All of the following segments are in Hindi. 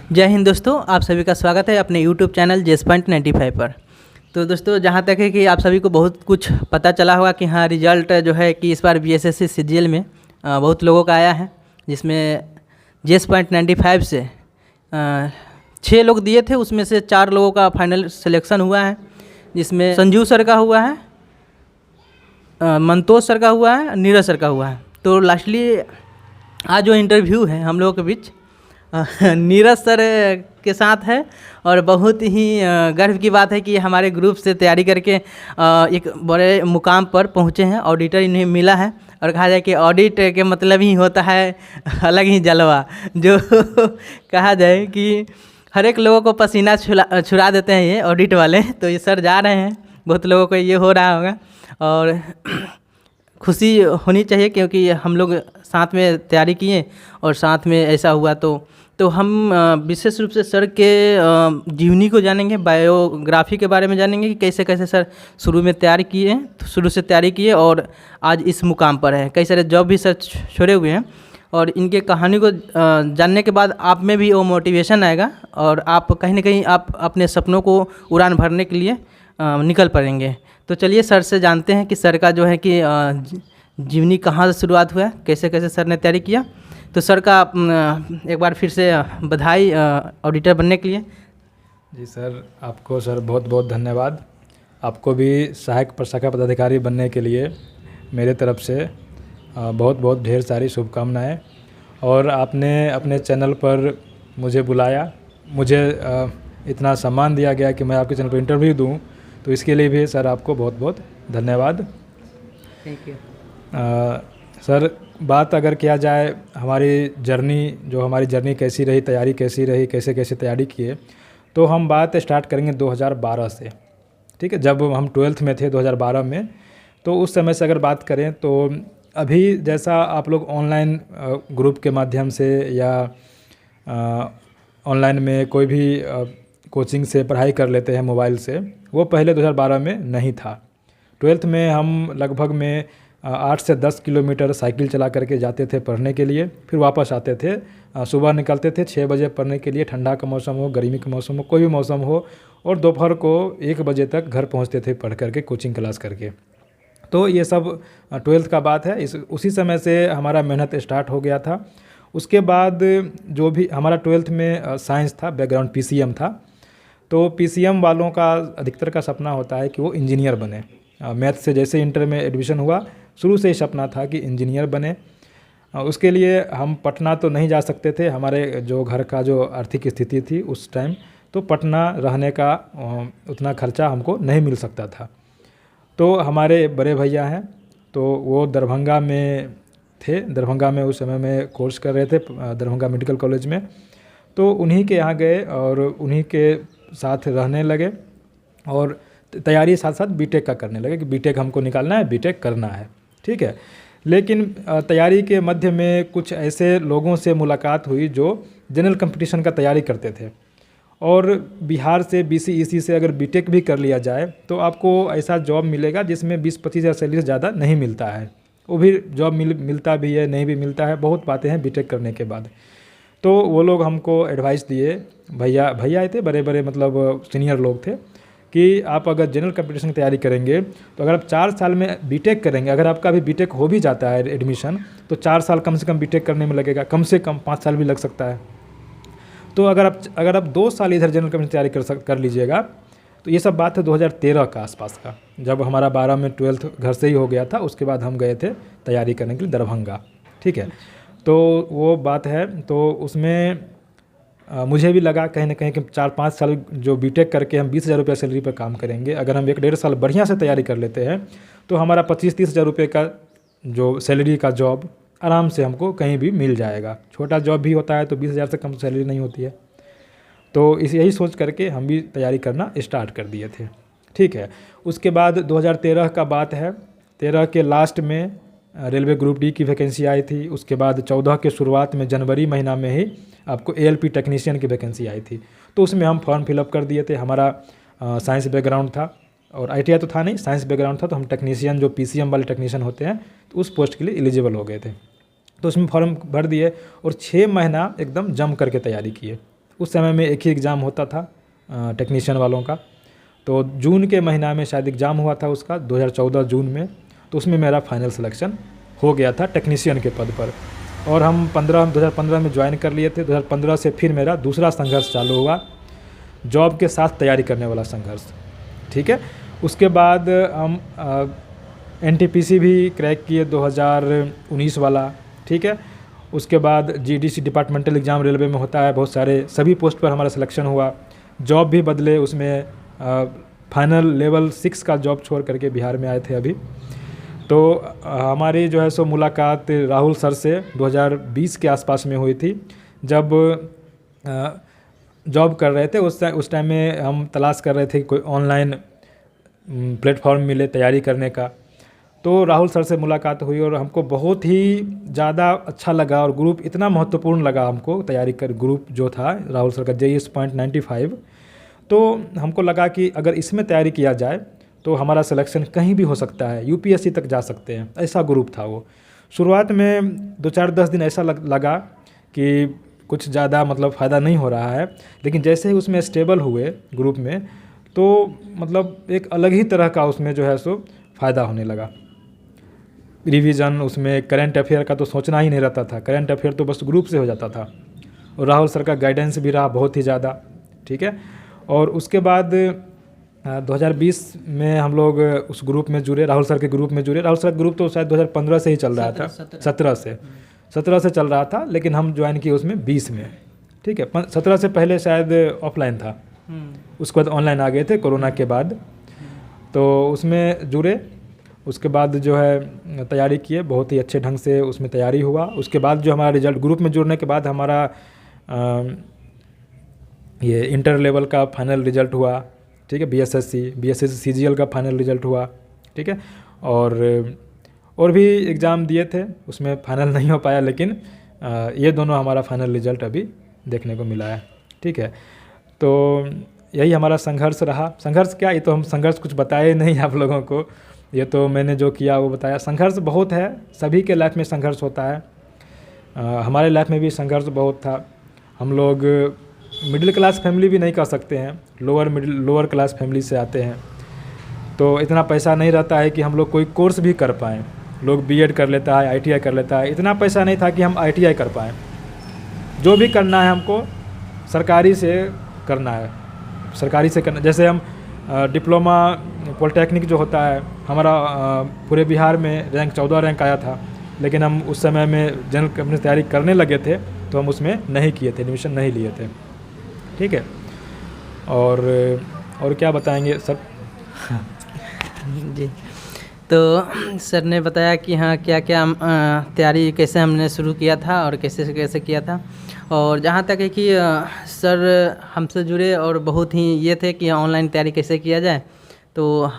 जय हिंद दोस्तों, आप सभी का स्वागत है अपने YouTube चैनल JS.95 पर। तो दोस्तों, जहाँ तक है कि आप सभी को बहुत कुछ पता चला होगा कि हाँ, रिजल्ट जो है कि इस बार BSSC CGL में बहुत लोगों का आया है, जिसमें JS.95 से 6 लोग दिए थे, उसमें से 4 लोगों का फाइनल सिलेक्शन हुआ है, जिसमें संजू सर का हुआ है, मंतोष सर का हुआ है, नीरज सर का हुआ है। तो लास्टली आज जो इंटरव्यू है हम लोगों के बीच नीरज सर के साथ है और बहुत ही गर्व की बात है कि हमारे ग्रुप से तैयारी करके एक बड़े मुकाम पर पहुँचे हैं। ऑडिटर इन्हें मिला है और कहा जाए कि ऑडिट के मतलब ही होता है अलग ही जलवा, जो कहा जाए कि हर एक लोगों को पसीना छुड़ा देते हैं ये ऑडिट वाले। तो ये सर जा रहे हैं, बहुत लोगों को ये हो रहा होगा और खुशी होनी चाहिए क्योंकि हम लोग साथ में तैयारी किए और साथ में ऐसा हुआ। तो हम विशेष रूप से सर के जीवनी को जानेंगे, बायोग्राफी के बारे में जानेंगे कि कैसे कैसे सर शुरू में तैयारी किए, तो शुरू से तैयारी किए और आज इस मुकाम पर है। कई सारे जॉब भी सर छोड़े हुए हैं और इनके कहानी को जानने के बाद आप में भी वो मोटिवेशन आएगा और आप कहीं ना कहीं आप अपने सपनों को उड़ान भरने के लिए निकल पड़ेंगे। तो चलिए सर से जानते हैं कि सर का जो है कि जीवनी कहाँ से शुरुआत हुआ है, कैसे कैसे सर ने तैयारी किया। तो सर का एक बार फिर से बधाई ऑडिटर बनने के लिए। जी सर, आपको सर बहुत बहुत धन्यवाद। आपको भी सहायक प्रशाखा पदाधिकारी बनने के लिए मेरे तरफ से बहुत बहुत ढेर सारी शुभकामनाएं। और आपने अपने चैनल पर मुझे बुलाया, मुझे इतना सम्मान दिया गया कि मैं आपके चैनल पर इंटरव्यू दूं, तो इसके लिए भी सर आपको बहुत बहुत धन्यवाद। थैंक यू सर, बात अगर किया जाए हमारी जर्नी कैसी रही, तैयारी कैसी रही, कैसे कैसे तैयारी किए, तो हम बात स्टार्ट करेंगे 2012 से। ठीक है, जब हम 12th में थे 2012 में, तो उस समय से अगर बात करें तो अभी जैसा आप लोग ऑनलाइन ग्रुप के माध्यम से या ऑनलाइन में कोई भी कोचिंग से पढ़ाई कर लेते हैं मोबाइल से, वो पहले 2012 में नहीं था। 12th में हम लगभग में 8 से 10 किलोमीटर साइकिल चला करके जाते थे पढ़ने के लिए, फिर वापस आते थे। सुबह निकलते थे 6 बजे पढ़ने के लिए, ठंडा का मौसम हो, गर्मी का मौसम हो, कोई भी मौसम हो, और दोपहर को 1 बजे तक घर पहुंचते थे पढ़ करके, कोचिंग क्लास करके। तो ये सब 12th का बात है। उसी समय से हमारा मेहनत स्टार्ट हो गया था। उसके बाद जो भी हमारा 12th में साइंस था, बैकग्राउंड PCM था, तो PCM वालों का अधिकतर का सपना होता है कि वो इंजीनियर बने। मैथ से जैसे इंटर में एडमिशन हुआ, शुरू से ही सपना था कि इंजीनियर बने। उसके लिए हम पटना तो नहीं जा सकते थे, हमारे जो घर का जो आर्थिक स्थिति थी उस टाइम, तो पटना रहने का उतना खर्चा हमको नहीं मिल सकता था। तो हमारे बड़े भैया हैं, तो वो दरभंगा में थे, दरभंगा में उस समय में कोर्स कर रहे थे, दरभंगा मेडिकल कॉलेज में। तो उन्हीं के यहाँ गए और उन्हीं के साथ रहने लगे और तैयारी साथ साथ बीटेक का करने लगे कि बीटेक हमको निकालना है, बीटेक करना है। ठीक है, लेकिन तैयारी के मध्य में कुछ ऐसे लोगों से मुलाकात हुई जो जनरल कंपटीशन का तैयारी करते थे, और बिहार से BC/EC से अगर बीटेक भी कर लिया जाए तो आपको ऐसा जॉब मिलेगा जिसमें 20-25 हज़ार सैलरी से ज़्यादा नहीं मिलता है। वो भी जॉब मिलता भी है, नहीं भी मिलता है, बहुत बातें हैं बीटेक करने के बाद। तो वो लोग हमको एडवाइस दिए, भैया आए थे, बड़े बड़े मतलब सीनियर लोग थे, कि आप अगर जनरल कंपटीशन की तैयारी करेंगे तो अगर आप 4 साल में बीटेक करेंगे, अगर आपका भी बीटेक हो भी जाता है एडमिशन, तो 4 साल कम से कम बीटेक करने में लगेगा, कम से कम 5 साल भी लग सकता है। तो अगर आप 2 साल इधर जनरल कंपटीशन की तैयारी कर लीजिएगा, तो ये सब बात है 2013 का आसपास का, जब हमारा 12 में 12th घर से ही हो गया था। उसके बाद हम गए थे तैयारी करने के लिए दरभंगा। ठीक है, तो वो बात है। तो उसमें मुझे भी लगा कहीं ना कहीं कि 4-5 साल जो बीटेक करके हम 20,000 रुपये सैलरी पर काम करेंगे, अगर हम 1-1.5 साल बढ़िया से तैयारी कर लेते हैं तो हमारा 25-30 हज़ार रुपये का जो सैलरी का जॉब आराम से हमको कहीं भी मिल जाएगा। छोटा जॉब भी होता है तो 20,000 से कम सैलरी नहीं होती है। तो यही सोच करके हम भी तैयारी करना स्टार्ट कर दिए थे। ठीक है, उसके बाद 2013 का बात है, 13 के लास्ट में रेलवे ग्रुप D की वैकेंसी आई थी। उसके बाद 14 के शुरुआत में जनवरी महीना में ही आपको ALP टेक्नीशियन की वैकेंसी आई थी, तो उसमें हम फॉर्म फिलअप कर दिए थे। हमारा साइंस बैकग्राउंड था और ITI तो था नहीं, साइंस बैकग्राउंड था, तो हम टेक्नीशियन जो PCM वाले टेक्नीशियन होते हैं, तो उस पोस्ट के लिए एलिजिबल हो गए थे। तो उसमें फॉर्म भर दिए और 6 महीना एकदम जम करके तैयारी किए। उस समय में एक ही एग्ज़ाम होता था टेक्नीशियन वालों का। तो जून के महीना में शायद एग्ज़ाम हुआ था उसका 2014 जून में, तो उसमें मेरा फाइनल सिलेक्शन हो गया था टेक्नीशियन के पद पर। और हम 2015 में ज्वाइन कर लिए थे। 2015 से फिर मेरा दूसरा संघर्ष चालू हुआ, जॉब के साथ तैयारी करने वाला संघर्ष, ठीक है। उसके बाद हम NTPC भी क्रैक किए 2019 वाला, ठीक है। उसके बाद GDC डिपार्टमेंटल एग्ज़ाम रेलवे में होता है, बहुत सारे सभी पोस्ट पर हमारा सिलेक्शन हुआ। जॉब भी बदले, उसमें फाइनल लेवल 6 का जॉब छोड़ करके बिहार में आए थे अभी। तो हमारी जो है सो मुलाकात राहुल सर से 2020 के आसपास में हुई थी, जब जॉब कर रहे थे। उस टाइम में हम तलाश कर रहे थे कोई ऑनलाइन प्लेटफॉर्म मिले तैयारी करने का। तो राहुल सर से मुलाकात हुई और हमको बहुत ही ज़्यादा अच्छा लगा, और ग्रुप इतना महत्वपूर्ण लगा हमको, तैयारी कर ग्रुप जो था राहुल सर का JS.95। तो हमको लगा कि अगर इसमें तैयारी किया जाए तो हमारा सिलेक्शन कहीं भी हो सकता है, UPSC तक जा सकते हैं, ऐसा ग्रुप था वो। शुरुआत में 2-4-10 दिन ऐसा लगा कि कुछ ज़्यादा मतलब फ़ायदा नहीं हो रहा है, लेकिन जैसे ही उसमें स्टेबल हुए ग्रुप में, तो मतलब एक अलग ही तरह का उसमें जो है सो फ़ायदा होने लगा। रिवीजन, उसमें करंट अफेयर का तो सोचना ही नहीं रहता था, करंट अफेयर तो बस ग्रुप से हो जाता था। और राहुल सर का गाइडेंस भी रहा बहुत ही ज़्यादा, ठीक है। और उसके बाद 2020 में हम लोग उस ग्रुप में जुड़े, राहुल सर के ग्रुप में जुड़े। राहुल सर का ग्रुप तो शायद 2015 से ही चल रहा था, 17 से चल रहा था, लेकिन हम ज्वाइन किए उसमें 20 में, ठीक है। 17 से पहले शायद ऑफलाइन था, उसके बाद ऑनलाइन आ गए थे कोरोना के बाद। तो उसमें जुड़े, उसके बाद जो है तैयारी किए, बहुत ही अच्छे ढंग से उसमें तैयारी हुआ। उसके बाद जो हमारा रिजल्ट, ग्रुप में जुड़ने के बाद हमारा ये इंटर लेवल का फाइनल रिजल्ट हुआ, ठीक है। BSSC CGL का फाइनल रिजल्ट हुआ, ठीक है। और भी एग्ज़ाम दिए थे, उसमें फाइनल नहीं हो पाया, लेकिन ये दोनों हमारा फाइनल रिजल्ट अभी देखने को मिला है, ठीक है। तो यही हमारा संघर्ष रहा। संघर्ष क्या, ये तो हम संघर्ष कुछ बताए नहीं आप लोगों को, ये तो मैंने जो किया वो बताया। संघर्ष बहुत है, सभी के लाइफ में संघर्ष होता है। हमारे लाइफ में भी संघर्ष बहुत था। हम लोग मिडिल क्लास फैमिली भी नहीं कर सकते हैं, लोअर क्लास फैमिली से आते हैं, तो इतना पैसा नहीं रहता है कि हम लोग कोई कोर्स भी कर पाएँ। लोग B.Ed कर लेता है, ITI कर लेता है, इतना पैसा नहीं था कि हम ITI कर पाएँ। जो भी करना है हमको सरकारी से करना है, सरकारी से करना। जैसे हम डिप्लोमा पॉलिटेक्निक जो होता है हमारा, पूरे बिहार में रैंक 14 रैंक आया था, लेकिन हम उस समय में जनरल कैबिनेट तैयारी करने लगे थे, तो हम उसमें नहीं किए थे, एडमिशन नहीं लिए थे, ठीक है। और क्या बताएंगे सर? जी, तो सर ने बताया कि हाँ क्या क्या तैयारी कैसे हमने शुरू किया था और कैसे कैसे किया था। और जहाँ तक है कि सर हमसे जुड़े और बहुत ही ये थे कि ऑनलाइन तैयारी कैसे किया जाए, तो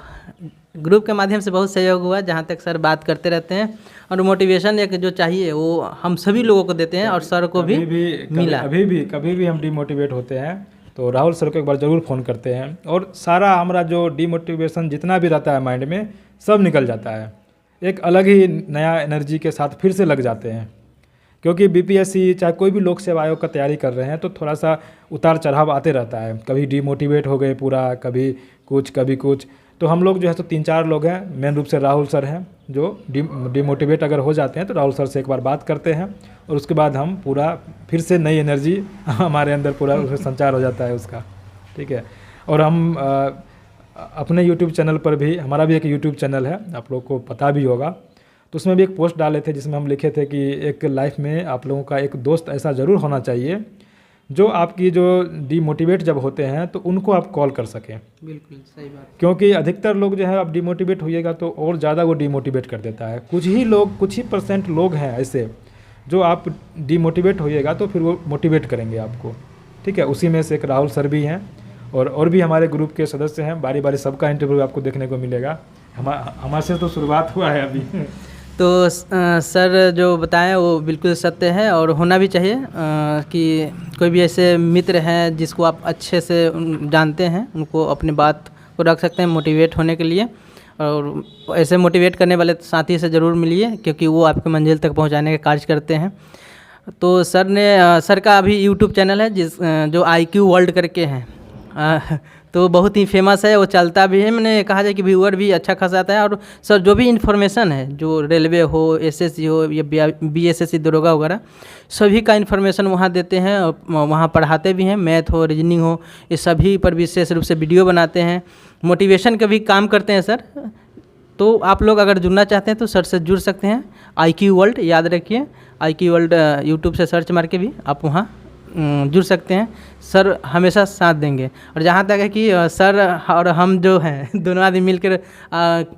ग्रुप के माध्यम से बहुत सहयोग हुआ। जहाँ तक सर बात करते रहते हैं और मोटिवेशन एक जो चाहिए वो हम सभी लोगों को देते हैं, और सर को भी मिला। कभी भी हम डिमोटिवेट होते हैं तो राहुल सर को एक बार ज़रूर फ़ोन करते हैं, और सारा हमारा जो डिमोटिवेशन जितना भी रहता है माइंड में सब निकल जाता है। एक अलग ही नया एनर्जी के साथ फिर से लग जाते हैं। क्योंकि BPSC चाहे कोई भी लोक सेवा आयोग का तैयारी कर रहे हैं तो थोड़ा सा उतार चढ़ाव आते रहता है, कभी डिमोटिवेट हो गए पूरा, कभी कुछ। तो हम लोग जो है तो 3-4 लोग हैं, मेन रूप से राहुल सर हैं जो डिमोटिवेट अगर हो जाते हैं तो राहुल सर से एक बार बात करते हैं, और उसके बाद हम पूरा फिर से नई एनर्जी हमारे अंदर पूरा संचार हो जाता है उसका, ठीक है। और हम अपने YouTube चैनल पर भी, हमारा भी एक YouTube चैनल है, आप लोग को पता भी होगा, तो उसमें भी एक पोस्ट डाले थे जिसमें हम लिखे थे कि एक लाइफ में आप लोगों का एक दोस्त ऐसा ज़रूर होना चाहिए जो आपकी जो डिमोटिवेट जब होते हैं तो उनको आप कॉल कर सकें। बिल्कुल सही बात। क्योंकि अधिकतर लोग जो है आप डिमोटिवेट होइएगा तो और ज़्यादा वो डिमोटिवेट कर देता है। कुछ ही % लोग हैं ऐसे जो आप डिमोटिवेट होइएगा तो फिर वो मोटिवेट करेंगे आपको, ठीक है। उसी में से एक राहुल सर भी हैं, और भी हमारे ग्रुप के सदस्य हैं। बारी बारी सबका इंटरव्यू आपको देखने को मिलेगा। हमारे से तो शुरुआत हुआ है अभी। तो सर जो बताएं वो बिल्कुल सत्य है, और होना भी चाहिए कि कोई भी ऐसे मित्र हैं जिसको आप अच्छे से जानते हैं, उनको अपनी बात को रख सकते हैं मोटिवेट होने के लिए। और ऐसे मोटिवेट करने वाले साथी से ज़रूर मिलिए, क्योंकि वो आपके मंजिल तक पहुंचाने का कार्य करते हैं। तो सर का अभी यूट्यूब चैनल है जो IQ वर्ल्ड करके है। तो बहुत ही फेमस है, वो चलता भी है। मैंने कहा जाए कि व्यूअर भी अच्छा खासा आता है। और सर जो भी इन्फॉर्मेशन है, जो रेलवे हो, SSC हो या BSSC दरोगा वगैरह, सभी का इन्फॉर्मेशन वहाँ देते हैं। और वहाँ पढ़ाते भी हैं, मैथ हो, रीजनिंग हो, ये सभी पर विशेष रूप से वीडियो बनाते हैं। मोटिवेशन का भी काम करते हैं सर। तो आप लोग अगर जुड़ना चाहते हैं तो सर से जुड़ सकते हैं। IQ वर्ल्ड याद रखिए, IQ वर्ल्ड यूट्यूब से सर्च मार के भी आप वहाँ जुड़ सकते हैं। सर हमेशा साथ देंगे। और जहाँ तक है कि सर और हम जो हैं दोनों आदमी मिलकर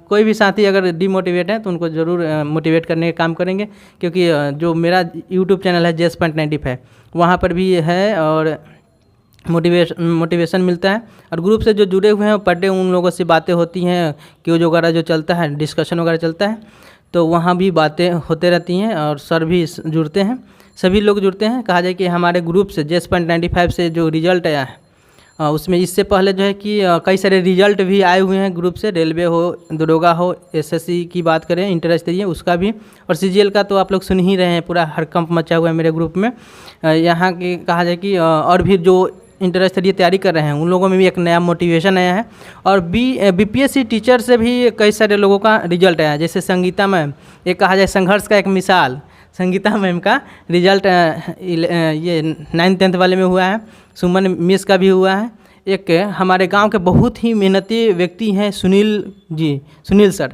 कोई भी साथी अगर डिमोटिवेट है तो उनको ज़रूर मोटिवेट करने का काम करेंगे। क्योंकि जो मेरा यूट्यूब चैनल है JS.95 वहाँ पर भी है और मोटिवेशन मिलता है। और ग्रुप से जो जुड़े हुए हैं पर डे उन लोगों से बातें होती हैं, क्योज वगैरह जो चलता है, डिस्कशन वगैरह चलता है, तो वहाँ भी बातें होते रहती हैं। और सर भी जुड़ते हैं, सभी लोग जुड़ते हैं। कहा जाए कि हमारे ग्रुप से JS.95 से जो रिज़ल्ट आया है उसमें इससे पहले जो है कि कई सारे रिज़ल्ट भी आए हुए हैं ग्रुप से। रेलवे हो, दरोगा हो, SSC की बात करें इंटरस्तरीय उसका भी, और CGL का तो आप लोग सुन ही रहे हैं। पूरा हड़कंप मचा हुआ है मेरे ग्रुप में। यहाँ की कहा जाए कि और भी जो इंटरस्तरीय तैयारी कर रहे हैं उन लोगों में भी एक नया मोटिवेशन आया है। और BPSC टीचर से भी कई सारे लोगों का रिजल्ट आया है। जैसे संगीता मैम, एक कहा जाए संघर्ष का एक मिसाल, संगीता मैम का रिजल्ट ये 9th-10th वाले में हुआ है। सुमन मिस का भी हुआ है। एक हमारे गांव के बहुत ही मेहनती व्यक्ति हैं सुनील सर,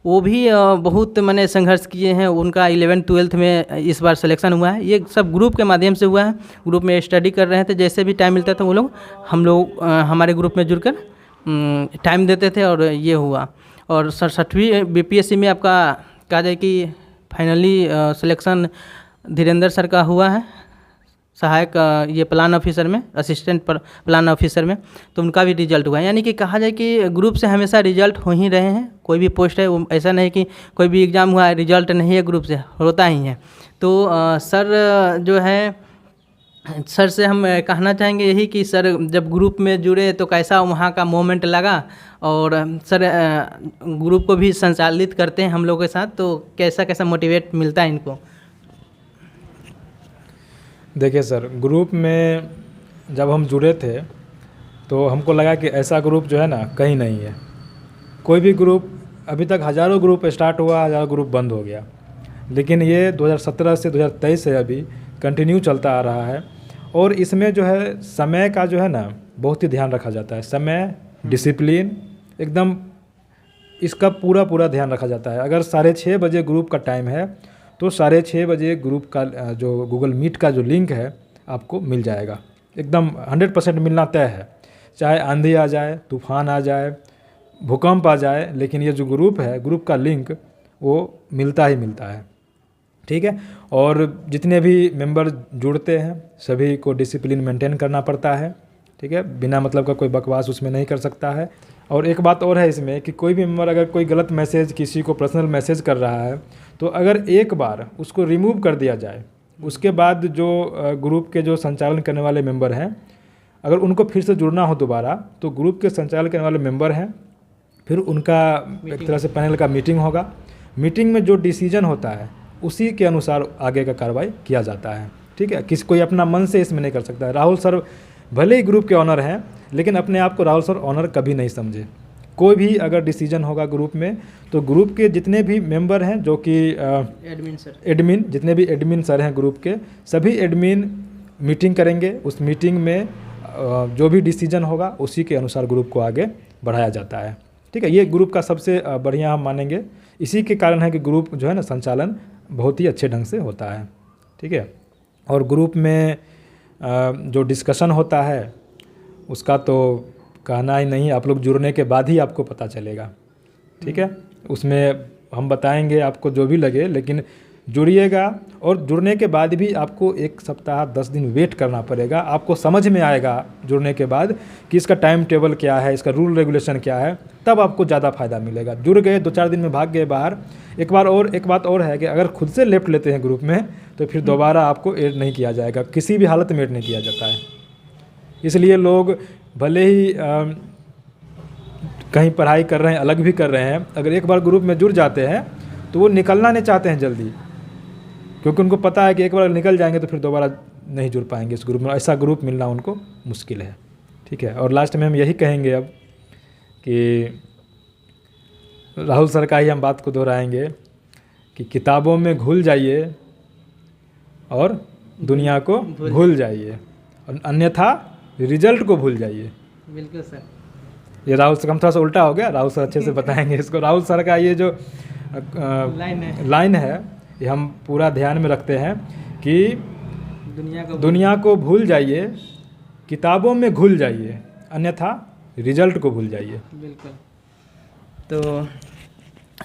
वो भी बहुत मैंने संघर्ष किए हैं। उनका 11th-12th में इस बार सिलेक्शन हुआ है। ये सब ग्रुप के माध्यम से हुआ है। ग्रुप में स्टडी कर रहे थे, जैसे भी टाइम मिलता था वो लोग हम लोग हमारे ग्रुप में जुड़कर टाइम देते थे और ये हुआ। और 67वीं BPSC में आपका कहा जाए कि फाइनली सिलेक्शन धीरेन्द्र सर का हुआ है, सहायक ये प्लान ऑफिसर में, असिस्टेंट प्लान ऑफिसर में। तो उनका भी रिजल्ट हुआ है। यानी कि कहा जाए कि ग्रुप से हमेशा रिजल्ट हो ही रहे हैं। कोई भी पोस्ट है वो ऐसा नहीं कि कोई भी एग्ज़ाम हुआ है रिजल्ट नहीं है, ग्रुप से होता ही है। तो सर जो है, सर से हम कहना चाहेंगे यही कि सर जब ग्रुप में जुड़े तो कैसा वहाँ का मोमेंट लगा। और सर ग्रुप को भी संचालित करते हैं हम लोगों के साथ, तो कैसा कैसा मोटिवेट मिलता है इनको। देखिए सर, ग्रुप में जब हम जुड़े थे तो हमको लगा कि ऐसा ग्रुप जो है ना कहीं नहीं है। कोई भी ग्रुप, अभी तक हज़ारों ग्रुप स्टार्ट हुआ, हज़ारों ग्रुप बंद हो गया, लेकिन ये 2017 से 2023 से अभी कंटिन्यू चलता आ रहा है। और इसमें जो है समय का जो है ना बहुत ही ध्यान रखा जाता है। समय, डिसिप्लिन, एकदम इसका पूरा ध्यान रखा जाता है। अगर 6:30 बजे ग्रुप का टाइम है तो 6:30 बजे ग्रुप का जो गूगल मीट का जो लिंक है आपको मिल जाएगा। एकदम 100% मिलना तय है। चाहे आंधी आ जाए, तूफान आ जाए, भूकंप आ जाए, लेकिन ये जो ग्रुप है, ग्रुप का लिंक वो मिलता ही मिलता है। ठीक है। और जितने भी मेंबर जुड़ते हैं सभी को डिसिप्लिन मेंटेन करना पड़ता है। ठीक है, बिना मतलब का कोई बकवास उसमें नहीं कर सकता है। और एक बात और है इसमें कि कोई भी मेंबर अगर कोई गलत मैसेज, किसी को पर्सनल मैसेज कर रहा है, तो अगर एक बार उसको रिमूव कर दिया जाए, उसके बाद जो ग्रुप के जो संचालन करने वाले मेंबर हैं, अगर उनको फिर से जुड़ना हो दोबारा, तो ग्रुप के संचालन करने वाले मेंबर हैं, फिर उनका एक तरह से पैनल का मीटिंग होगा। मीटिंग में जो डिसीजन होता है उसी के अनुसार आगे का कार्रवाई किया जाता है। ठीक है, कोई अपना मन से इसमें नहीं कर सकता है। राहुल सर भले ही ग्रुप के ऑनर हैं, लेकिन अपने आप को राहुल सर ऑनर कभी नहीं समझे। कोई भी अगर डिसीजन होगा ग्रुप में, तो ग्रुप के जितने भी मेंबर हैं, जो कि एडमिन, जितने भी एडमिन सर हैं ग्रुप के, सभी एडमिन मीटिंग करेंगे। उस मीटिंग में जो भी डिसीजन होगा उसी के अनुसार ग्रुप को आगे बढ़ाया जाता है। ठीक है, ये ग्रुप का सबसे बढ़िया हम मानेंगे। इसी के कारण है कि ग्रुप जो है ना संचालन बहुत ही अच्छे ढंग से होता है। ठीक है, और ग्रुप में जो डिस्कशन होता है उसका तो कहना ही नहीं, आप लोग जुड़ने के बाद ही आपको पता चलेगा। ठीक है, उसमें हम बताएंगे आपको जो भी लगे, लेकिन जुड़िएगा। और जुड़ने के बाद भी आपको 1 सप्ताह 10 दिन वेट करना पड़ेगा। आपको समझ में आएगा जुड़ने के बाद कि इसका टाइम टेबल क्या है, इसका रूल रेगुलेशन क्या है, तब आपको ज़्यादा फ़ायदा मिलेगा। जुड़ गए 2-4 दिन में भाग गए बाहर, एक बात और है कि अगर खुद से लेफ्ट लेते हैं ग्रुप में, तो फिर दोबारा आपको ऐड नहीं किया जाएगा, किसी भी हालत में ऐड नहीं किया जाता है। इसलिए लोग भले ही कहीं पढ़ाई कर रहे हैं, अलग भी कर रहे हैं, अगर एक बार ग्रुप में जुड़ जाते हैं तो वो निकलना नहीं चाहते हैं जल्दी, क्योंकि उनको पता है कि एक बार निकल जाएंगे तो फिर दोबारा नहीं जुड़ पाएंगे इस ग्रुप में। ऐसा ग्रुप मिलना उनको मुश्किल है, ठीक है। और लास्ट में हम यही कहेंगे अब कि राहुल सर का ही हम बात को दोहराएंगे कि किताबों में घुल जाइए और दुनिया को भूल जाइए, और अन्यथा रिजल्ट को भूल जाइए। बिल्कुल सर। ये राहुल सर, हम थोड़ा सा उल्टा हो गया, राहुल सर अच्छे से बताएंगे इसको। राहुल सर का ये जो लाइन है ये हम पूरा ध्यान में रखते हैं कि दुनिया को भूल जाइए, किताबों में घुल जाइए, अन्यथा रिजल्ट को भूल जाइए। बिल्कुल। तो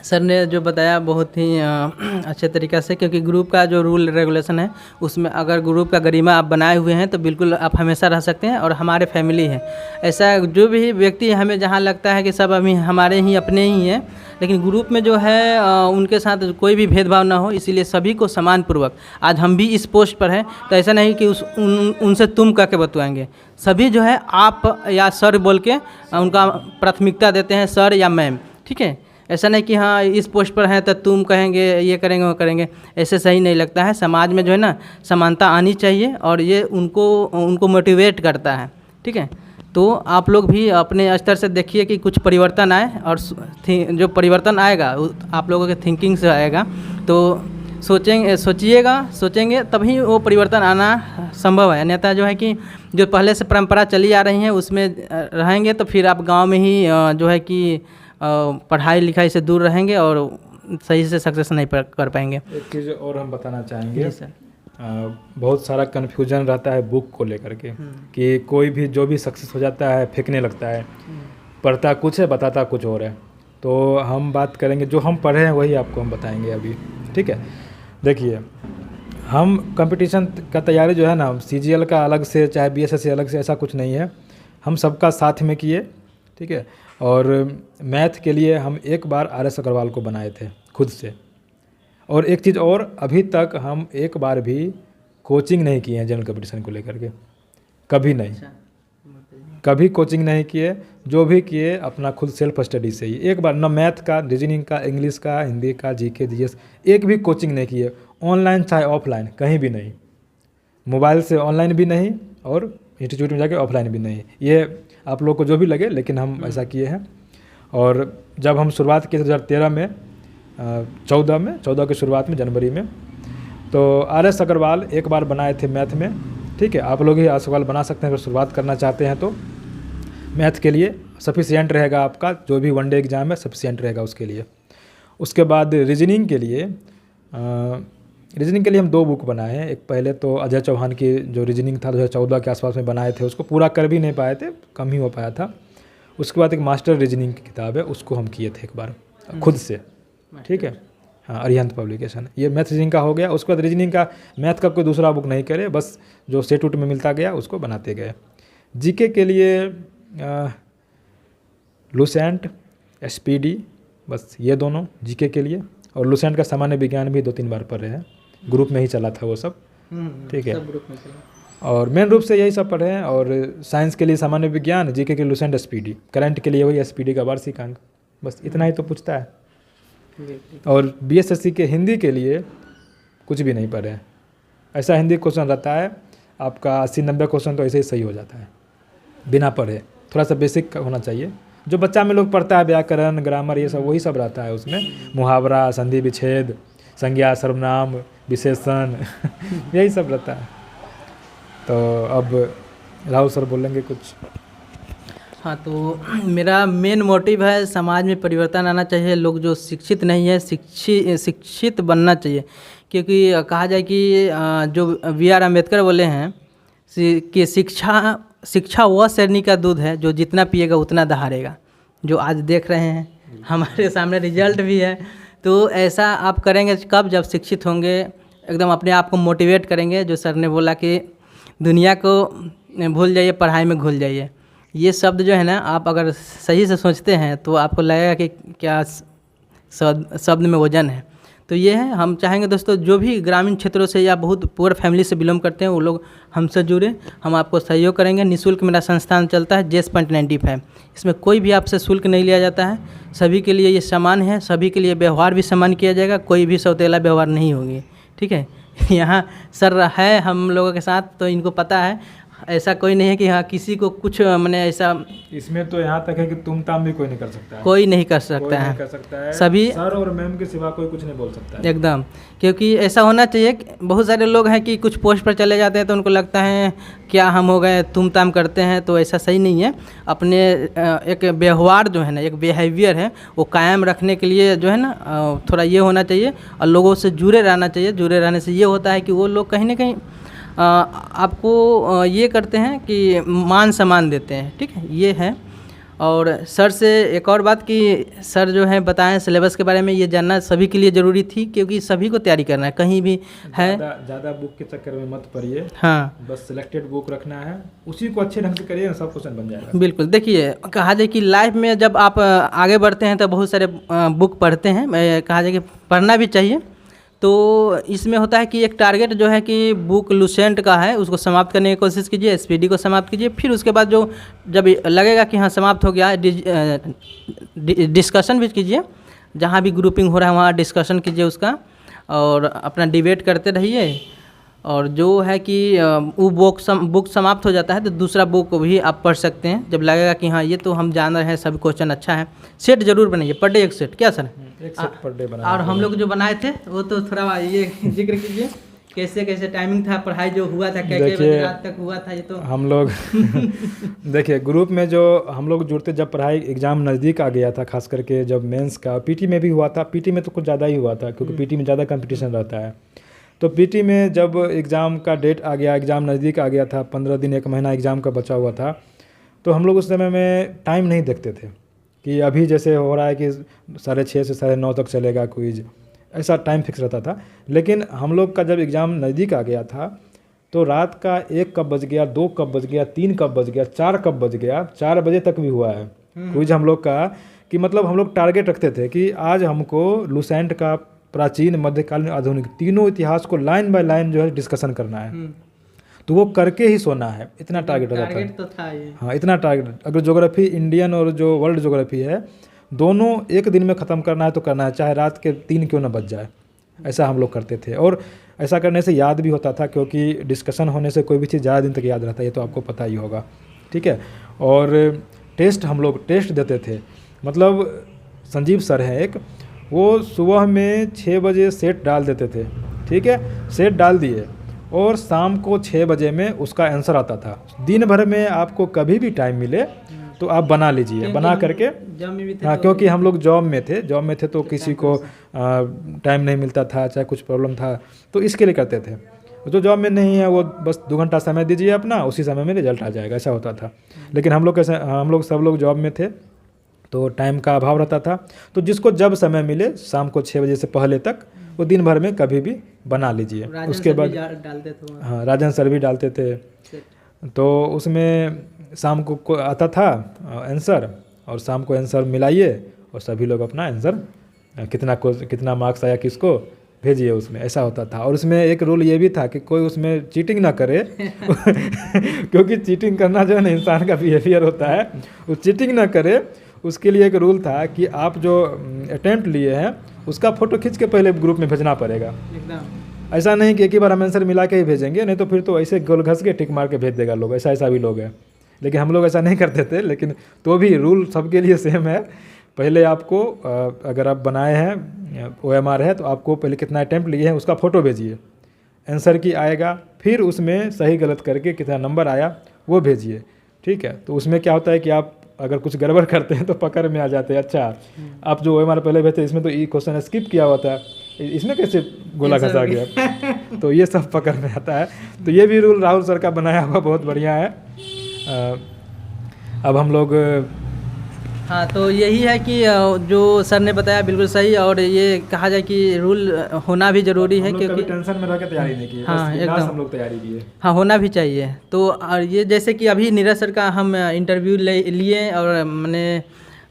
सर ने जो बताया बहुत ही अच्छे तरीक़े से, क्योंकि ग्रुप का जो रूल रेगुलेशन है उसमें अगर ग्रुप का गरिमा आप बनाए हुए हैं तो बिल्कुल आप हमेशा रह सकते हैं और हमारे फैमिली है। ऐसा जो भी व्यक्ति हमें जहाँ लगता है कि सब अभी हमारे ही अपने ही हैं, लेकिन ग्रुप में जो है उनके साथ कोई भी भेदभाव ना हो, इसीलिए सभी को सम्मानपूर्वक, आज हम भी इस पोस्ट पर हैं तो ऐसा नहीं कि उनसे तुम कह के बतवाएंगे, सभी जो है आप या सर बोल के उनका प्राथमिकता देते हैं, सर या मैम, ठीक है। ऐसा नहीं कि हाँ इस पोस्ट पर हैं तो तुम कहेंगे, ये करेंगे वो करेंगे, ऐसे सही नहीं लगता है। समाज में जो है ना समानता आनी चाहिए और ये उनको मोटिवेट करता है, ठीक है। तो आप लोग भी अपने स्तर से देखिए कि कुछ परिवर्तन आए, और जो परिवर्तन आएगा आप लोगों के थिंकिंग से आएगा। तो सोचेंगे तभी वो परिवर्तन आना संभव है, अन्यथा जो है कि जो पहले से परंपरा चली आ रही है उसमें रहेंगे तो फिर आप गाँव में ही जो है कि पढ़ाई लिखाई से दूर रहेंगे और सही से सक्सेस नहीं कर पाएंगे। एक चीज़ और हम बताना चाहेंगे सर, बहुत सारा कन्फ्यूजन रहता है बुक को लेकर के कि कोई भी जो भी सक्सेस हो जाता है फेंकने लगता है, पढ़ता कुछ है बताता कुछ और है। तो हम बात करेंगे जो हम पढ़े हैं वही आपको हम बताएंगे अभी, ठीक है। देखिए हम कंपटीशन का तैयारी जो है ना, CGL का अलग से चाहे BSSC अलग से, ऐसा कुछ नहीं है, हम सबका साथ में किए, ठीक है। और मैथ के लिए हम एक बार RS अग्रवाल को बनाए थे खुद से। और एक चीज़ और, अभी तक हम एक बार भी कोचिंग नहीं किए हैं जनरल कंपटीशन को लेकर के, कभी नहीं, कभी कोचिंग नहीं किए। जो भी किए अपना खुद सेल्फ स्टडी से ही, एक बार ना मैथ का, रीजनिंग का, इंग्लिश का, हिंदी का, GK GS एक भी कोचिंग नहीं किए, ऑनलाइन चाहे ऑफलाइन कहीं भी नहीं, मोबाइल से ऑनलाइन भी नहीं और इंस्टीट्यूट में जाके ऑफलाइन भी नहीं। ये आप लोग को जो भी लगे, लेकिन हम ऐसा किए हैं। और जब हम शुरुआत किए 2013 में 14 की शुरुआत में जनवरी में, तो RS अग्रवाल एक बार बनाए थे मैथ में, ठीक है। आप लोग ही RS अग्रवाल बना सकते हैं अगर शुरुआत करना चाहते हैं तो। मैथ के लिए सफिशिएंट रहेगा आपका, जो भी वनडे एग्ज़ाम है सफिशिएंट रहेगा उसके लिए। उसके बाद रीजनिंग के लिए हम 2 बुक बनाए हैं। एक पहले तो अजय चौहान की जो रीजनिंग था 2014 के आसपास में बनाए थे, उसको पूरा कर भी नहीं पाए थे, कम ही हो पाया था। उसके बाद एक मास्टर रीजनिंग की किताब है, उसको हम किए थे एक बार खुद से, ठीक है। हाँ, अरिहंत पब्लिकेशन। ये मैथ रीजनिंग का हो गया। उसके बाद रीजनिंग का मैथ का कोई दूसरा बुक नहीं करे, बस जो सेट उट में मिलता गया उसको बनाते गए। GK के लिए लुसेंट, SPD, बस ये दोनों GK के लिए। और लुसेंट का सामान्य विज्ञान भी 2-3 बार पढ़े हैं, ग्रुप में ही चला था वो सब, ठीक है। और मेन रूप से यही सब पढ़े हैं। और साइंस के लिए सामान्य विज्ञान, GK के लुसेंट, SPD, करंट के लिए वही SPD का वार्षिक अंक, बस इतना ही तो पूछता है। और BSSC के हिंदी के लिए कुछ भी नहीं पढ़े हैं। ऐसा हिंदी क्वेश्चन रहता है आपका 80-90 क्वेश्चन तो ऐसे ही सही हो जाता है बिना पढ़े। थोड़ा सा बेसिक होना चाहिए, जो बच्चा में लोग पढ़ता है, व्याकरण, ग्रामर, ये सब वही सब रहता है उसमें, मुहावरा, संधि विच्छेद, संज्ञा, सर्वनाम, विशेषण यही सब रहता है। तो अब राहुल सर बोलेंगे कुछ। हाँ, तो मेरा मेन मोटिव है समाज में परिवर्तन आना चाहिए। लोग जो शिक्षित नहीं है शिक्षित बनना चाहिए, क्योंकि कहा जाए कि जो BR अम्बेडकर बोले हैं कि शिक्षा वह शेरनी का दूध है जो जितना पिएगा उतना दहाड़ेगा। जो आज देख रहे हैं हमारे सामने रिजल्ट भी है। तो ऐसा आप करेंगे कब, जब शिक्षित होंगे, एकदम अपने आप को मोटिवेट करेंगे। जो सर ने बोला कि दुनिया को भूल जाइए, पढ़ाई में घुल जाइए, ये शब्द जो है ना, आप अगर सही से सोचते हैं तो आपको लगेगा कि क्या शब्द में वजन है। तो ये है, हम चाहेंगे दोस्तों जो भी ग्रामीण क्षेत्रों से या बहुत पुअर फैमिली से बिलोंग करते हैं वो लोग हमसे जुड़े, हम आपको सहयोग करेंगे। निःशुल्क मेरा संस्थान चलता है JS.95। इसमें कोई भी आपसे शुल्क नहीं लिया जाता है, सभी के लिए ये समान है, सभी के लिए व्यवहार भी समान किया जाएगा, कोई भी सौतेला व्यवहार नहीं होगी, ठीक है। यहाँ सर है हम लोगों के साथ, तो इनको पता है, ऐसा कोई नहीं है कि हाँ किसी को कुछ मैंने ऐसा, इसमें तो यहाँ तक है कि तुम ताम भी कोई नहीं कर सकता है, कोई नहीं कर कोई सकता नहीं है। कर सकता है, सभी सर और मैम के सिवा कोई कुछ नहीं बोल सकता है। एकदम, क्योंकि ऐसा होना चाहिए कि बहुत सारे लोग हैं कि कुछ पोस्ट पर चले जाते हैं तो उनको लगता है क्या हम हो गए तुम ताम करते हैं, तो ऐसा सही नहीं है। अपने एक व्यवहार जो है ना, एक बिहेवियर है, वो कायम रखने के लिए जो है ना थोड़ा ये होना चाहिए और लोगों से जुड़े रहना चाहिए। जुड़े रहने से ये होता है कि वो लोग कहीं ना कहीं आपको ये करते हैं कि मान सम्मान देते हैं, ठीक है, ये है। और सर से एक और बात कि सर जो है बताएं सिलेबस के बारे में, ये जानना सभी के लिए ज़रूरी थी, क्योंकि सभी को तैयारी करना है, कहीं भी है ज़्यादा बुक के चक्कर में मत पड़िए। हाँ, बस सिलेक्टेड बुक रखना है, उसी को अच्छे ढंग से करिए ना, सब क्वेश्चन बन जाएगा। बिल्कुल। देखिए, कहा जाए कि लाइफ में जब आप आगे बढ़ते हैं तो बहुत सारे बुक पढ़ते हैं, कहा जाए कि पढ़ना भी चाहिए। तो इसमें होता है कि एक टारगेट जो है कि बुक लूसेंट का है, उसको समाप्त करने की कोशिश कीजिए, एसपीडी को समाप्त कीजिए। फिर उसके बाद जो जब लगेगा कि हाँ समाप्त हो गया, डिस्कशन भी कीजिए, जहाँ भी ग्रुपिंग हो रहा है वहाँ डिस्कशन कीजिए उसका, और अपना डिबेट करते रहिए। और जो है कि वो बुक समाप्त हो जाता है तो दूसरा बुक भी आप पढ़ सकते हैं, जब लगेगा कि हाँ ये तो हम जान रहे हैं, सभी क्वेश्चन अच्छा है। सेट जरूर बनाइए, पर डे एक सेट, क्या सर? एक सेट पर डे बनाना। और हम लोग जो बनाए थे वो तो थोड़ा ये जिक्र कीजिए, कैसे कैसे टाइमिंग था, पढ़ाई जो हुआ था, क्या क्या बजे रात तक हुआ था, ये तो हम लोग देखिए ग्रुप में जो हम लोग जुड़ते, जब पढ़ाई एग्ज़ाम नज़दीक आ गया था, खास करके जब मेंस का, पीटी में भी हुआ था, पीटी में तो कुछ ज़्यादा ही हुआ था क्योंकि पीटी में ज़्यादा कंपटीशन रहता है। तो पीटी में जब एग्ज़ाम का डेट आ गया, एग्ज़ाम नज़दीक आ गया था, 15 दिन 1 महीना एग्ज़ाम का बचा हुआ था, तो हम लोग उस समय में टाइम नहीं देखते थे कि अभी जैसे हो रहा है कि 6:30 से 9:30 तक चलेगा क्विज, ऐसा टाइम फिक्स रहता था। लेकिन हम लोग का जब एग्ज़ाम नज़दीक आ गया था तो रात का 1 कब बज गया, 2 कब बज गया, 3 कब बज गया, 4 कब बज गया, 4 बजे तक भी हुआ है क्विज हम लोग का। कि मतलब हम लोग टारगेट रखते थे कि आज हमको लूसेंट का प्राचीन, मध्यकालीन, आधुनिक तीनों इतिहास को लाइन बाय लाइन जो है डिस्कशन करना है, तो वो करके ही सोना है, इतना टारगेट रहता तो था ये। हाँ, इतना टारगेट। अगर ज्योग्राफी इंडियन और जो वर्ल्ड ज्योग्राफी है दोनों एक दिन में ख़त्म करना है तो करना है, चाहे रात के 3 क्यों ना बज जाए, ऐसा हम लोग करते थे। और ऐसा करने से याद भी होता था, क्योंकि डिस्कशन होने से कोई भी चीज़ ज़्यादा दिन तक याद रहता है, ये तो आपको पता ही होगा, ठीक है। और टेस्ट, हम लोग टेस्ट देते थे, मतलब संजीव सर हैं एक, वो सुबह में 6 बजे सेट डाल देते थे, ठीक है, सेट डाल दिए और शाम को 6 बजे में उसका आंसर आता था। दिन भर में आपको कभी भी टाइम मिले तो आप बना लीजिए, बना करके। हाँ, क्योंकि हम लोग जॉब में थे तो किसी को टाइम नहीं मिलता था, चाहे कुछ प्रॉब्लम था, तो इसके लिए करते थे। जो जॉब में नहीं है वो बस 2 घंटा समय दीजिए अपना, उसी समय में रिजल्ट आ जाएगा, ऐसा होता था। लेकिन हम लोग सब लोग जॉब में थे तो टाइम का अभाव रहता था, तो जिसको जब समय मिले शाम को 6 बजे से पहले तक वो दिन भर में कभी भी बना लीजिए। उसके बाद हाँ, राजन सर भी डालते थे, तो उसमें शाम को आता था आंसर, और शाम को आंसर मिलाइए और सभी लोग अपना आंसर कितना मार्क्स आया किसको भेजिए उसमें, ऐसा होता था। और उसमें एक रूल ये भी था कि कोई उसमें चीटिंग ना करे क्योंकि चीटिंग करना जो है ना इंसान का बिहेवियर होता है, वो चीटिंग ना करे, उसके लिए एक रूल था कि आप जो अटेम्प्ट लिए हैं उसका फ़ोटो खींच के पहले ग्रुप में भेजना पड़ेगा। ऐसा नहीं कि एक ही बार हम आंसर मिला के ही भेजेंगे, नहीं तो फिर तो ऐसे गोल घस के टिक मार के भेज देगा लोग, ऐसा भी लोग हैं। लेकिन हम लोग ऐसा नहीं करते थे, लेकिन तो भी रूल सबके लिए सेम है। पहले आपको अगर आप बनाए हैं OMR है तो आपको पहले कितना अटैम्प्ट लिए हैं उसका फ़ोटो भेजिए, आंसर की आएगा, फिर उसमें सही गलत करके कितना नंबर आया वो भेजिए, ठीक है। तो उसमें क्या होता है कि आप अगर कुछ गड़बड़ करते हैं तो पकड़ में आ जाते हैं। अच्छा, आप जो OMR पहले भेजते इसमें तो ये क्वेश्चन स्किप किया हुआ था, इसमें कैसे गोला घसा गया, तो ये सब पकड़ में आता है। तो ये भी रूल राहुल सर का बनाया हुआ बहुत बढ़िया है। अब हम लोग हाँ, तो यही है कि जो सर ने बताया बिल्कुल सही, और ये कहा जाए कि रूल होना भी ज़रूरी है, क्योंकि टेंशन में रह के तैयारी नहीं की, हाँ एकदम हम लोग तैयारी किए। हाँ, होना भी चाहिए। तो और ये जैसे कि अभी नीरज सर का हम इंटरव्यू लिए, और मैंने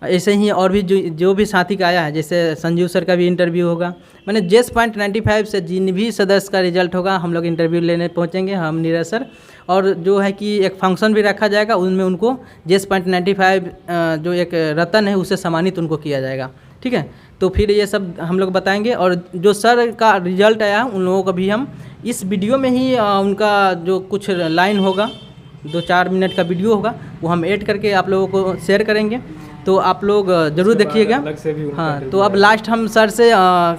ऐसे ही और भी जो भी साथी का आया है, जैसे संजीव सर का भी इंटरव्यू होगा, मैंने JS.95 से जिन भी सदस्य का रिजल्ट होगा हम लोग इंटरव्यू लेने पहुंचेंगे, हम नीरज सर। और जो है कि एक फंक्शन भी रखा जाएगा, उनमें उनको JS.95 जो एक रतन है उससे सम्मानित उनको किया जाएगा, ठीक है। तो फिर ये सब हम लोग बताएंगे। और जो सर का रिजल्ट आया उन लोगों को भी हम इस वीडियो में ही उनका जो कुछ लाइन होगा 2-4 मिनट का वीडियो होगा वो हम ऐड करके आप लोगों को शेयर करेंगे, तो आप लोग ज़रूर देखिएगा। अलग से भी उनका हाँ, interview तो अब लास्ट हम सर से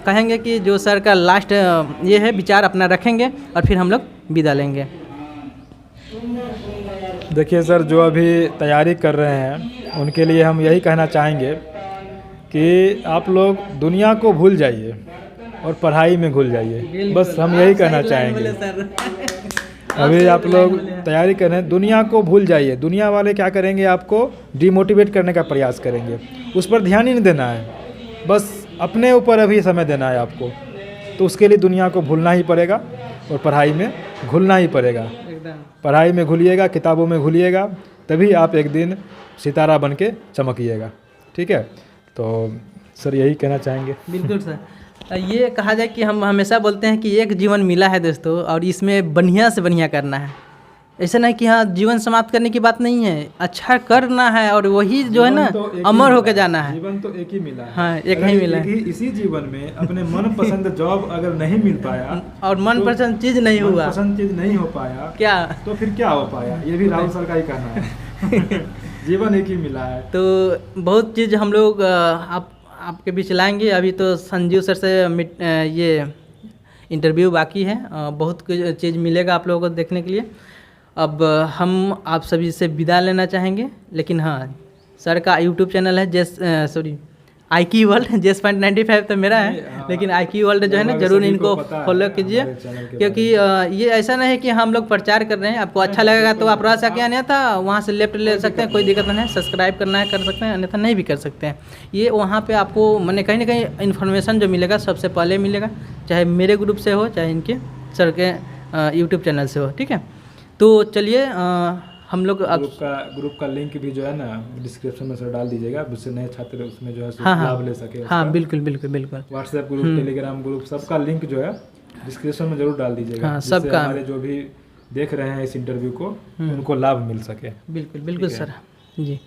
कहेंगे कि जो सर का लास्ट ये है विचार अपना रखेंगे और फिर हम लोग विदा लेंगे। देखिए सर, जो अभी तैयारी कर रहे हैं उनके लिए हम यही कहना चाहेंगे कि आप लोग दुनिया को भूल जाइए और पढ़ाई में घुल जाइए, बस हम यही कहना चाहेंगे। अभी आप लोग तैयारी कर रहे हैं, दुनिया को भूल जाइए। दुनिया वाले क्या करेंगे, आपको डिमोटिवेट करने का प्रयास करेंगे, उस पर ध्यान ही नहीं देना है, बस अपने ऊपर अभी समय देना है आपको। तो उसके लिए दुनिया को भूलना ही पड़ेगा और पढ़ाई में घुलना ही पड़ेगा। पढ़ाई में घुलिएगा, किताबों में घुलिएगा, तभी आप एक दिन सितारा बन के चमकिएगा। ठीक है, तो सर यही कहना चाहेंगे। बिल्कुल सर, ये कहा जाए कि हम हमेशा बोलते हैं कि एक जीवन मिला है दोस्तों, और इसमें बढ़िया से बढ़िया करना है। ऐसा नहीं कि हाँ जीवन समाप्त करने की बात नहीं है, अच्छा करना है और वही जो है ना अमर होकर जाना है। जीवन तो एक ही मिला है। हाँ, एक ही मिला है। इसी जीवन में अपने मनपसंद जॉब अगर नहीं मिल पाया और मनपसंद चीज़ नहीं हुआ, मनपसंद चीज़ नहीं हो पाया क्या तो फिर क्या हो पाया, ये भी राहुल सर का ही कहना है। जीवन एक ही मिला है। तो बहुत चीज़ हम लोग आपके बीच लाएंगे। अभी तो संजीव सर से ये इंटरव्यू बाकी है, बहुत कुछ चीज़ मिलेगा आप लोगों को देखने के लिए। अब हम आप सभी से विदा लेना चाहेंगे, लेकिन हाँ सर का यूट्यूब चैनल है IQ वर्ल्ड, JS.95 तो मेरा है, लेकिन IQ वर्ल्ड जो है ना ज़रूर इनको फॉलो कीजिए, क्योंकि ये ऐसा नहीं है कि हम लोग प्रचार कर रहे हैं। आपको अच्छा लगेगा तो आप रास्ता क्या नहीं था वहाँ से लेफ्ट ले सकते हैं, कोई दिक्कत नहीं है। सब्सक्राइब करना है कर सकते हैं, अन्यथा नहीं भी कर सकते हैं। ये वहाँ पे आपको मैंने कहीं ना कहीं इन्फॉर्मेशन जो मिलेगा सबसे पहले मिलेगा, चाहे मेरे ग्रुप से हो चाहे इनके सर के यूट्यूब चैनल से हो। ठीक है, तो चलिए हम लोग ग्रुप का लिंक भी जो है ना डिस्क्रिप्शन में सर डाल दीजिएगा, जिससे नए छात्र उसमें जो है हाँ लाभ ले सके। हाँ बिल्कुल बिल्कुल बिल्कुल। व्हाट्सएप ग्रुप, टेलीग्राम ग्रुप, सबका लिंक जो है डिस्क्रिप्शन में जरूर डाल दीजिएगा। हाँ, जिससे सबका हमारे जो भी देख रहे हैं इस इंटरव्यू को उनको लाभ मिल सके। बिल्कुल बिल्कुल सर जी।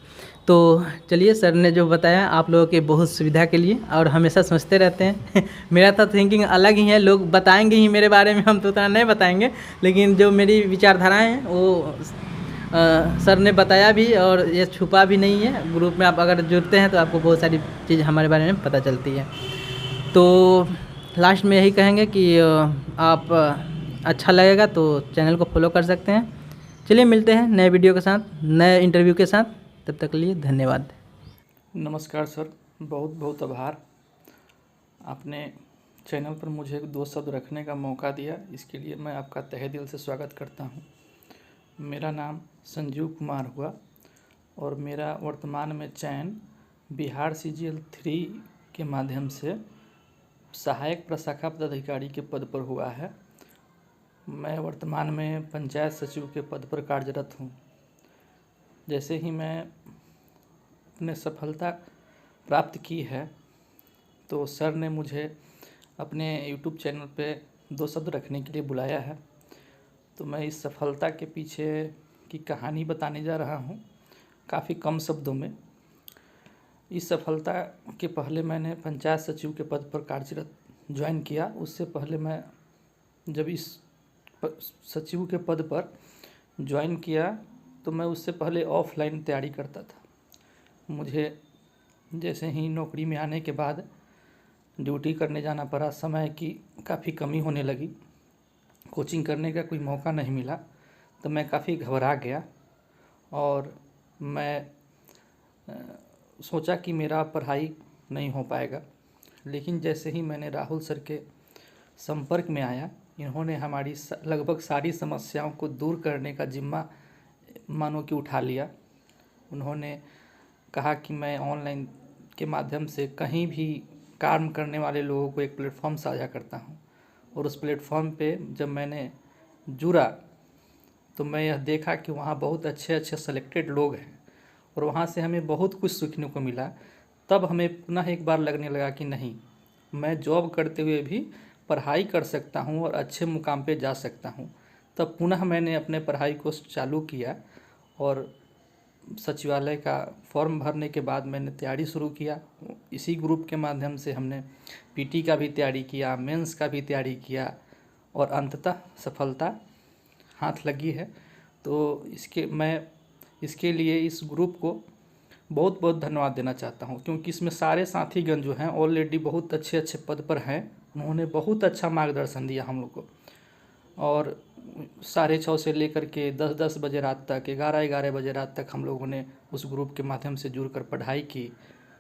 तो चलिए, सर ने जो बताया आप लोगों के बहुत सुविधा के लिए, और हमेशा सोचते रहते हैं। मेरा तो थिंकिंग अलग ही है, लोग बताएंगे ही मेरे बारे में, हम तो उतना नहीं बताएंगे, लेकिन जो मेरी विचारधाराएं हैं वो सर ने बताया भी, और ये छुपा भी नहीं है। ग्रुप में आप अगर जुड़ते हैं तो आपको बहुत सारी चीज़ हमारे बारे में पता चलती है। तो लास्ट में यही कहेंगे कि आप अच्छा लगेगा तो चैनल को फॉलो कर सकते हैं। चलिए मिलते हैं नए वीडियो के साथ, नए इंटरव्यू के साथ, तब तक के लिए धन्यवाद। नमस्कार सर, बहुत बहुत आभार। आपने चैनल पर मुझे 2 शब्द रखने का मौका दिया, इसके लिए मैं आपका तहे दिल से स्वागत करता हूं। मेरा नाम संजीव कुमार हुआ और मेरा वर्तमान में चयन बिहार CGL 3 के माध्यम से सहायक प्रशाखा पदाधिकारी के पद पर हुआ है। मैं वर्तमान में पंचायत सचिव के पद पर कार्यरत हूं। जैसे ही मैं अपने सफलता प्राप्त की है तो सर ने मुझे अपने YouTube चैनल पे 2 शब्द रखने के लिए बुलाया है। तो मैं इस सफलता के पीछे की कहानी बताने जा रहा हूँ, काफ़ी कम शब्दों में। इस सफलता के पहले मैंने पंचायत सचिव के पद पर कार्यरत ज्वाइन किया। उससे पहले मैं जब इस सचिव के पद पर ज्वाइन किया तो मैं उससे पहले ऑफलाइन तैयारी करता था। मुझे जैसे ही नौकरी में आने के बाद ड्यूटी करने जाना पड़ा, समय की काफ़ी कमी होने लगी, कोचिंग करने का कोई मौका नहीं मिला, तो मैं काफ़ी घबरा गया और मैं सोचा कि मेरा पढ़ाई नहीं हो पाएगा। लेकिन जैसे ही मैंने राहुल सर के संपर्क में आया, इन्होंने हमारी लगभग सारी समस्याओं को दूर करने का जिम्मा मानो कि उठा लिया। उन्होंने कहा कि मैं ऑनलाइन के माध्यम से कहीं भी काम करने वाले लोगों को एक प्लेटफॉर्म साझा करता हूं, और उस प्लेटफॉर्म पे जब मैंने जुड़ा तो मैं यह देखा कि वहाँ बहुत अच्छे अच्छे सेलेक्टेड लोग हैं और वहाँ से हमें बहुत कुछ सीखने को मिला। तब हमें पुनः एक बार लगने लगा कि नहीं, मैं जॉब करते हुए भी पढ़ाई कर सकता हूँ और अच्छे मुकाम पे जा सकता हूँ। तब पुनः मैंने अपने पढ़ाई को चालू किया और सचिवालय का फॉर्म भरने के बाद मैंने तैयारी शुरू किया। इसी ग्रुप के माध्यम से हमने पीटी का भी तैयारी किया, मेंस का भी तैयारी किया और अंततः सफलता हाथ लगी है। तो मैं इसके लिए इस ग्रुप को बहुत बहुत धन्यवाद देना चाहता हूं, क्योंकि इसमें सारे साथीगण जो हैं ऑलरेडी बहुत अच्छे अच्छे पद पर हैं। उन्होंने बहुत अच्छा मार्गदर्शन दिया हम लोग को, और 6:30 से लेकर के 10-10 बजे रात तक, 11-11 बजे रात तक हम लोगों ने उस ग्रुप के माध्यम से जुड़कर पढ़ाई की।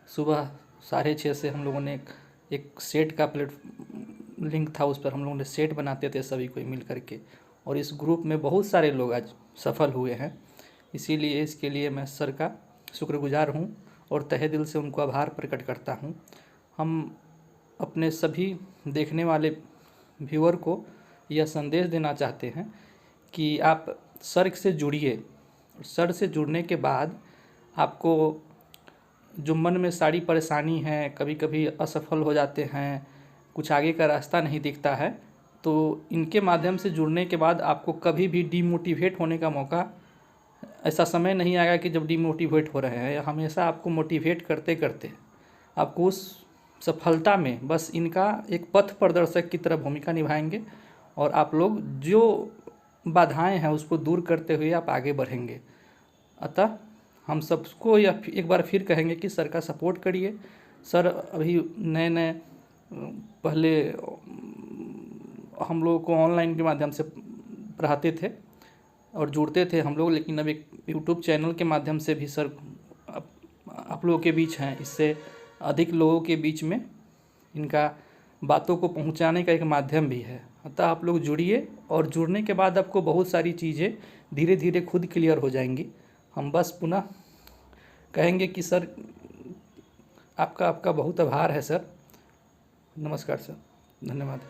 सुबह 6:30 से हम लोगों ने एक सेट का लिंक था, उस पर हम लोगों ने सेट बनाते थे सभी कोई मिल करके, और इस ग्रुप में बहुत सारे लोग आज सफल हुए हैं। इसीलिए इसके लिए मैं सर का शुक्रगुजार हूं और तहे दिल से उनको आभार प्रकट करता हूं। हम अपने सभी देखने वाले व्यूअर को यह संदेश देना चाहते हैं कि आप सर से जुड़िए। सर से जुड़ने के बाद आपको जो मन में सारी परेशानी है, कभी कभी असफल हो जाते हैं, कुछ आगे का रास्ता नहीं दिखता है, तो इनके माध्यम से जुड़ने के बाद आपको कभी भी डीमोटिवेट होने का मौका, ऐसा समय नहीं आएगा कि जब डीमोटिवेट हो रहे हैं। हमेशा आपको मोटिवेट करते करते आपको उस सफलता में बस इनका एक पथ प्रदर्शक की तरह भूमिका निभाएंगे, और आप लोग जो बाधाएं हैं उसको दूर करते हुए आप आगे बढ़ेंगे। अतः हम सबको यह एक बार फिर कहेंगे कि सर का सपोर्ट करिए। सर अभी नए नए, पहले हम लोगों को ऑनलाइन के माध्यम से पढ़ाते थे और जुड़ते थे हम लोग, लेकिन अब एक यूट्यूब चैनल के माध्यम से भी सर आप लोगों के बीच हैं। इससे अधिक लोगों के बीच में इनका बातों को पहुंचाने का एक माध्यम भी है। अतः आप लोग जुड़िए, और जुड़ने के बाद आपको बहुत सारी चीज़ें धीरे धीरे खुद क्लियर हो जाएंगी। हम बस पुनः कहेंगे कि सर आपका बहुत आभार है सर। नमस्कार सर, धन्यवाद।